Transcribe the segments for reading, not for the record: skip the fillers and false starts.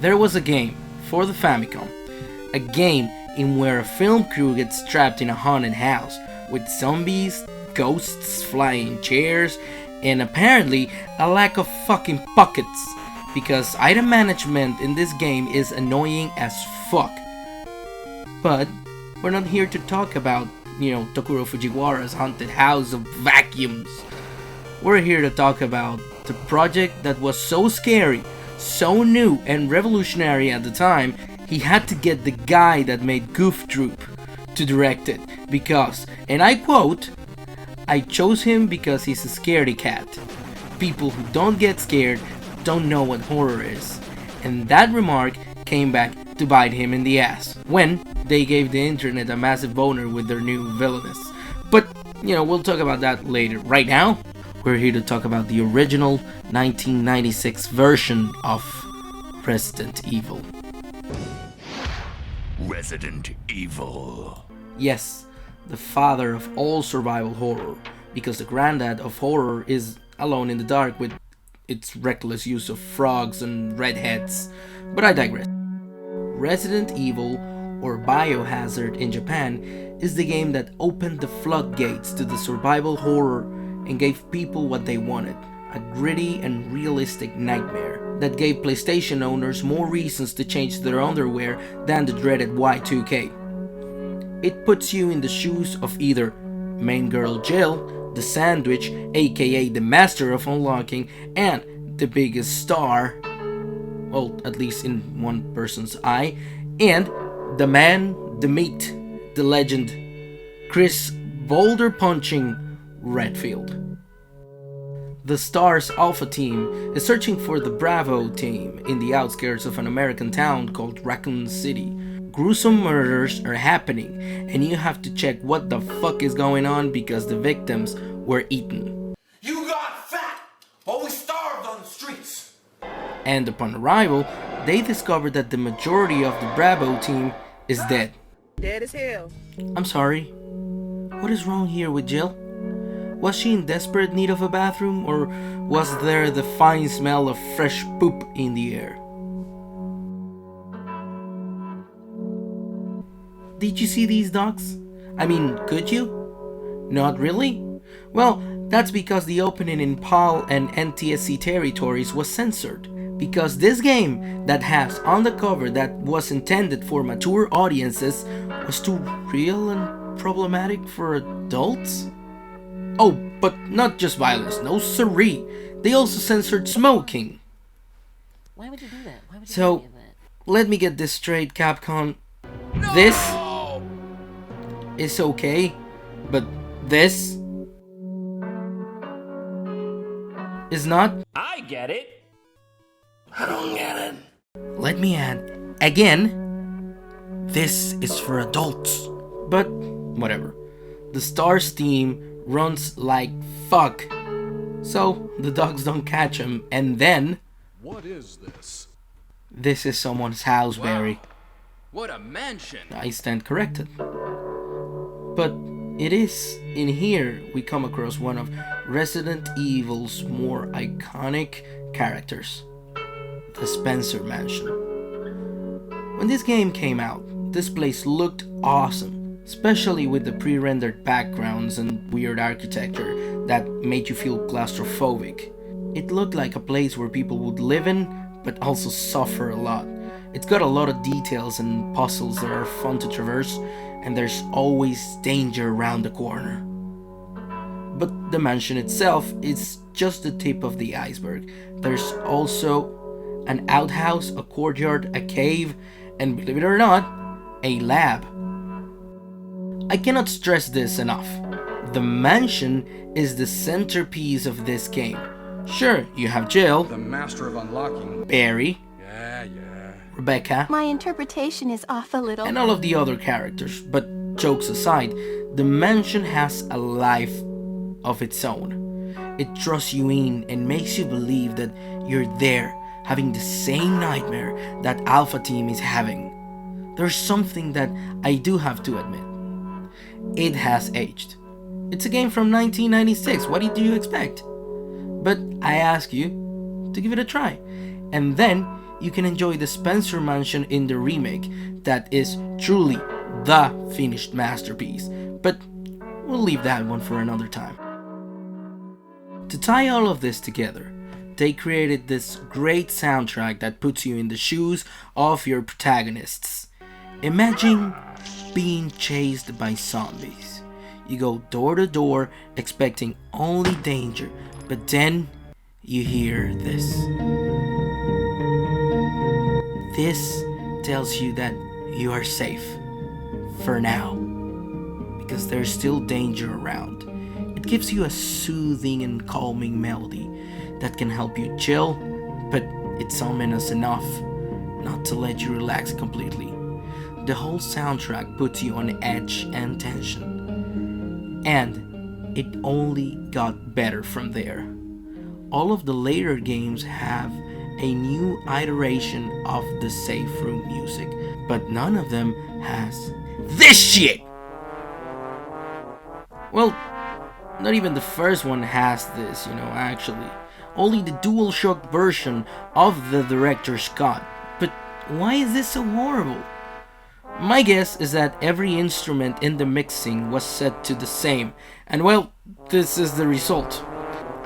There was a game for the Famicom, a game in where a film crew gets trapped in a haunted house with zombies, ghosts, flying chairs, and apparently a lack of fucking pockets, because item management in this game is annoying as fuck. But we're not here to talk about, Tokuro Fujiwara's haunted house of vacuums. We're here to talk about the project that was so scary, so new and revolutionary at the time, he had to get the guy that made Goof Troop to direct it because, and I quote, "I chose him because he's a scaredy cat. People who don't get scared don't know what horror is." And that remark came back to bite him in the ass when they gave the internet a massive boner with their new villainous. But, we'll talk about that later. Right now, we're here to talk about the original 1996 version of Resident Evil. Resident Evil. Yes, the father of all survival horror, because the granddad of horror is Alone in the Dark with its reckless use of frogs and redheads. But I digress. Resident Evil, or Biohazard in Japan, is the game that opened the floodgates to the survival horror and gave people what they wanted, a gritty and realistic nightmare that gave PlayStation owners more reasons to change their underwear than the dreaded Y2K. It puts you in the shoes of either main girl Jill, the sandwich, aka the master of unlocking, and the biggest star, well, at least in one person's eye, and the man, the meat, the legend, Chris Boulder punching Redfield. The Star's Alpha team is searching for the Bravo team in the outskirts of an American town called Raccoon City. Gruesome murders are happening, and you have to check what the fuck is going on because the victims were eaten. You got fat, but we starved on the streets. And upon arrival, they discover that the majority of the Bravo team is dead. Dead as hell. I'm sorry. What is wrong here with Jill? Was she in desperate need of a bathroom, or was there the fine smell of fresh poop in the air? Did you see these dogs? I mean, could you? Not really? Well, that's because the opening in PAL and NTSC territories was censored. Because this game that has on the cover that was intended for mature audiences was too real and problematic for adults? Oh, but not just violence, no siree. They also censored smoking. Why would you do that? Why would you do So, that? let me get this straight, Capcom. This is okay, but this is not. I get it. I don't get it. Let me add, again, this is for adults. But, whatever. The Stars team runs like fuck, so the dogs don't catch him, and then... What is this? This is someone's house, Barry. What a mansion! I stand corrected. But it is in here we come across one of Resident Evil's more iconic characters, the Spencer Mansion. When this game came out, this place looked awesome, especially with the pre-rendered backgrounds and weird architecture that made you feel claustrophobic. It looked like a place where people would live in, but also suffer a lot. It's got a lot of details and puzzles that are fun to traverse, and there's always danger around the corner. But the mansion itself is just the tip of the iceberg. There's also an outhouse, a courtyard, a cave, and believe it or not, a lab. I cannot stress this enough. The mansion is the centerpiece of this game. Sure, you have Jill, The master of unlocking. Barry, Yeah. Rebecca, My interpretation is off a little. and all of the other characters, but jokes aside, the mansion has a life of its own. It draws you in and makes you believe that you're there, having the same nightmare that Alpha Team is having. There's something that I do have to admit. It has aged. It's a game from 1996, what did you expect? But I ask you to give it a try, and then you can enjoy the Spencer Mansion in the remake that is truly the finished masterpiece, but we'll leave that one for another time. To tie all of this together, they created this great soundtrack that puts you in the shoes of your protagonists. Imagine being chased by zombies. You go door to door expecting only danger, but then you hear this. This tells you that you are safe for now, because there's still danger around. It gives you a soothing and calming melody that can help you chill, but it's ominous enough not to let you relax completely. The whole soundtrack puts you on edge and tension, and it only got better from there. All of the later games have a new iteration of the safe room music, but none of them has this shit! Well, not even the first one has this, actually. Only the DualShock version of the director's cut. But why is this so horrible? My guess is that every instrument in the mixing was set to the same, and well, this is the result.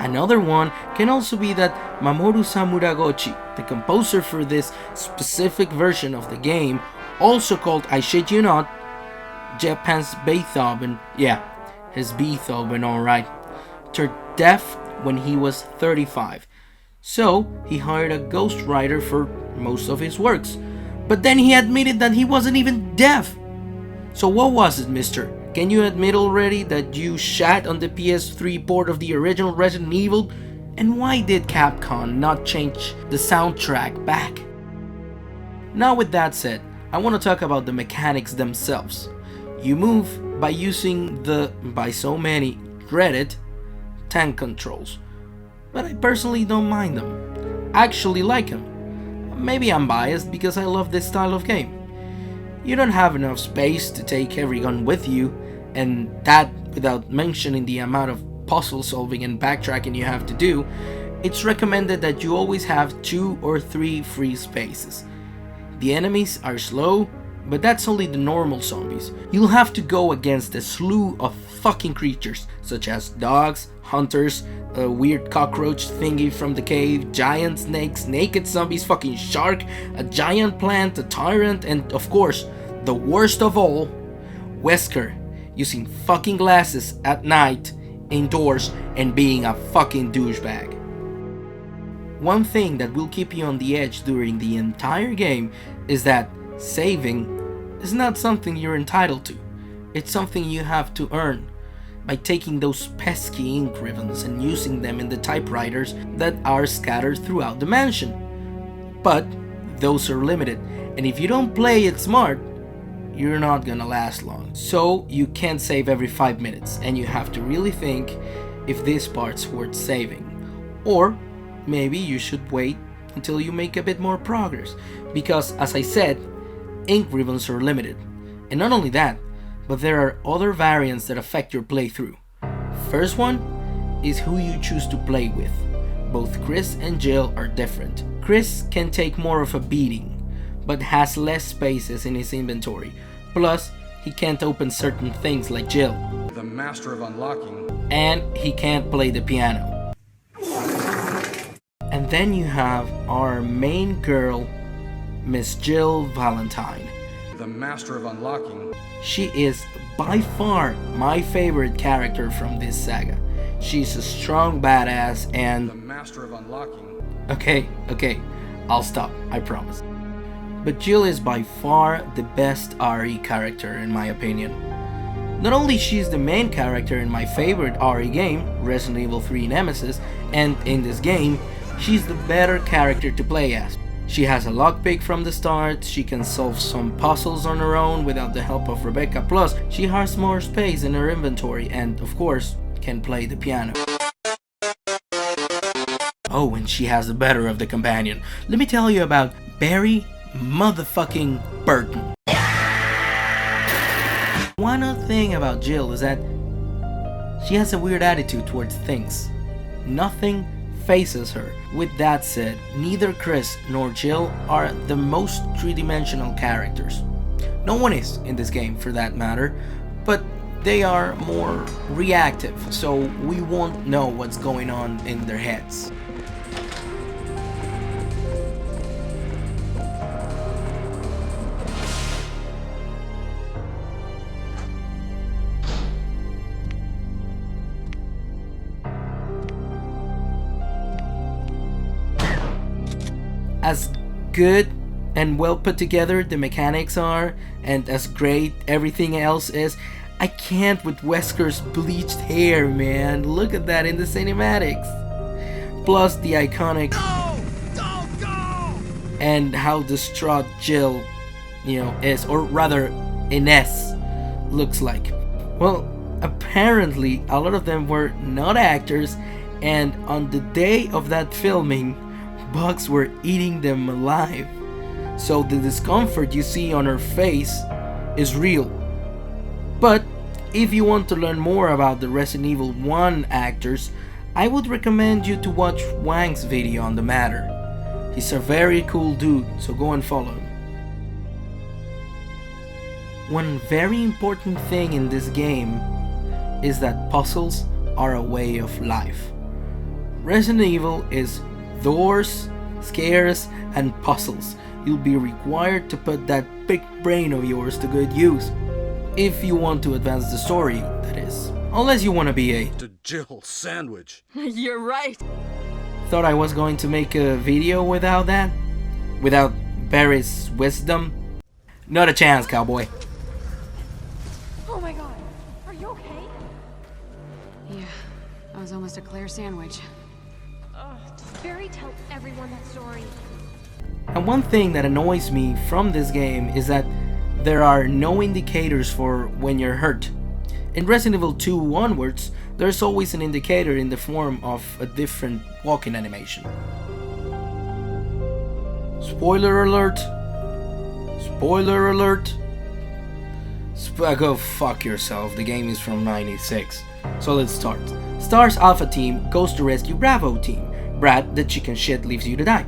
Another one can also be that Mamoru Samuragochi, the composer for this specific version of the game, also called, I shit you not, Japan's Beethoven, yeah, his Beethoven alright, turned deaf when he was 35. So he hired a ghostwriter for most of his works. But then he admitted that he wasn't even deaf. So what was it, mister? Can you admit already that you shat on the PS3 port of the original Resident Evil? And why did Capcom not change the soundtrack back? Now with that said, I want to talk about the mechanics themselves. You move by using the, by so many, dreaded tank controls. But I personally don't mind them. I actually like them. Maybe I'm biased because I love this style of game. You don't have enough space to take every gun with you, and that without mentioning the amount of puzzle solving and backtracking you have to do. It's recommended that you always have 2 or 3 free spaces. The enemies are slow, but that's only the normal zombies. You'll have to go against a slew of fucking creatures, such as dogs, hunters, a weird cockroach thingy from the cave, giant snakes, naked zombies, fucking shark, a giant plant, a tyrant, and of course, the worst of all, Wesker, using fucking glasses at night, indoors, and being a fucking douchebag. One thing that will keep you on the edge during the entire game is that saving is not something you're entitled to. It's something you have to earn by taking those pesky ink ribbons and using them in the typewriters that are scattered throughout the mansion. But those are limited, and if you don't play it smart, you're not gonna last long. So you can't save every 5 minutes, and you have to really think if this part's worth saving. Or maybe you should wait until you make a bit more progress, because as I said, ink ribbons are limited. And not only that, but there are other variants that affect your playthrough. First one is who you choose to play with. Both Chris and Jill are different. Chris can take more of a beating, but has less spaces in his inventory. Plus, he can't open certain things like Jill. The master of unlocking. And he can't play the piano. And then you have our main girl, Miss Jill Valentine. The master of unlocking. She is by far my favorite character from this saga. She's a strong badass and... The master of unlocking. Okay, I'll stop, I promise. But Jill is by far the best RE character in my opinion. Not only she's the main character in my favorite RE game, Resident Evil 3 Nemesis, and in this game, she's the better character to play as. She has a lockpick from the start, she can solve some puzzles on her own without the help of Rebecca, plus she has more space in her inventory and, of course, can play the piano. Oh, and she has the better of the companion. Let me tell you about Barry motherfucking Burton. One other thing about Jill is that she has a weird attitude towards things. Nothing faces her. With that said, neither Chris nor Jill are the most three-dimensional characters. No one is in this game for that matter, but they are more reactive, so we won't know what's going on in their heads. As good and well put together the mechanics are, and as great everything else is, I can't with Wesker's bleached hair, man. Look at that in the cinematics. Plus the iconic and how distraught Jill, is, or rather Ines looks like. Well, apparently a lot of them were not actors, and on the day of that filming, bugs were eating them alive. So the discomfort you see on her face is real. But if you want to learn more about the Resident Evil 1 actors, I would recommend you to watch Wang's video on the matter. He's a very cool dude, so go and follow him. One very important thing in this game is that puzzles are a way of life. Resident Evil is doors, scares, and puzzles. You'll be required to put that big brain of yours to good use. If you want to advance the story, that is. Unless you want to be a To Jill sandwich. You're right. Thought I was going to make a video without that? Without Barry's wisdom? Not a chance, cowboy. Oh my god. Are you okay? Yeah, I was almost a Claire sandwich. Does Barry tell everyone that story? And one thing that annoys me from this game is that there are no indicators for when you're hurt. In Resident Evil 2 onwards, there's always an indicator in the form of a different walking animation. Spoiler alert! Spoiler alert! Go fuck yourself, the game is from '96. So let's start. STAR's Alpha team goes to rescue Bravo team. Brad, the chicken shit, leaves you to die.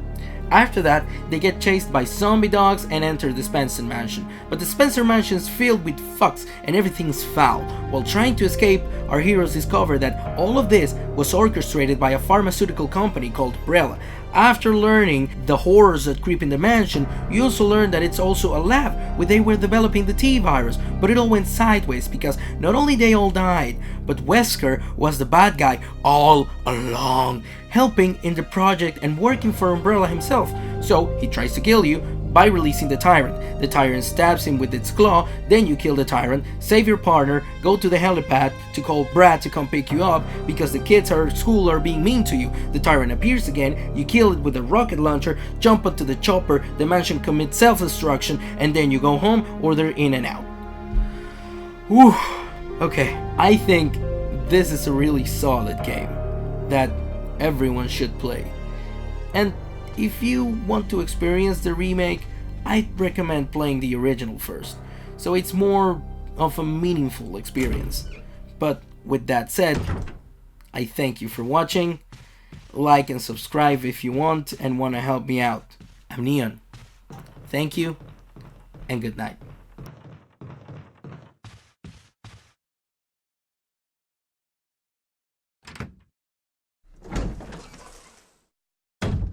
After that, they get chased by zombie dogs and enter the Spencer Mansion. But the Spencer Mansion is filled with fucks and everything's foul. While trying to escape, our heroes discover that all of this was orchestrated by a pharmaceutical company called Umbrella. After learning the horrors that creep in the mansion, you also learn that it's also a lab where they were developing the T-virus, but it all went sideways because not only they all died, but Wesker was the bad guy all along, helping in the project and working for Umbrella himself. So he tries to kill you by releasing the Tyrant. The Tyrant stabs him with its claw, then you kill the Tyrant, save your partner, go to the helipad to call Brad to come pick you up because the kids at school are being mean to you. The Tyrant appears again, you kill it with a rocket launcher, jump onto the chopper, the mansion commits self-destruction, and then you go home or they're in and out. Whew. Okay, I think this is a really solid game that everyone should play. And if you want to experience the remake, I'd recommend playing the original first, so it's more of a meaningful experience. But with that said, I thank you for watching. Like and subscribe if you want and want to help me out. I'm Neon. Thank you and good night.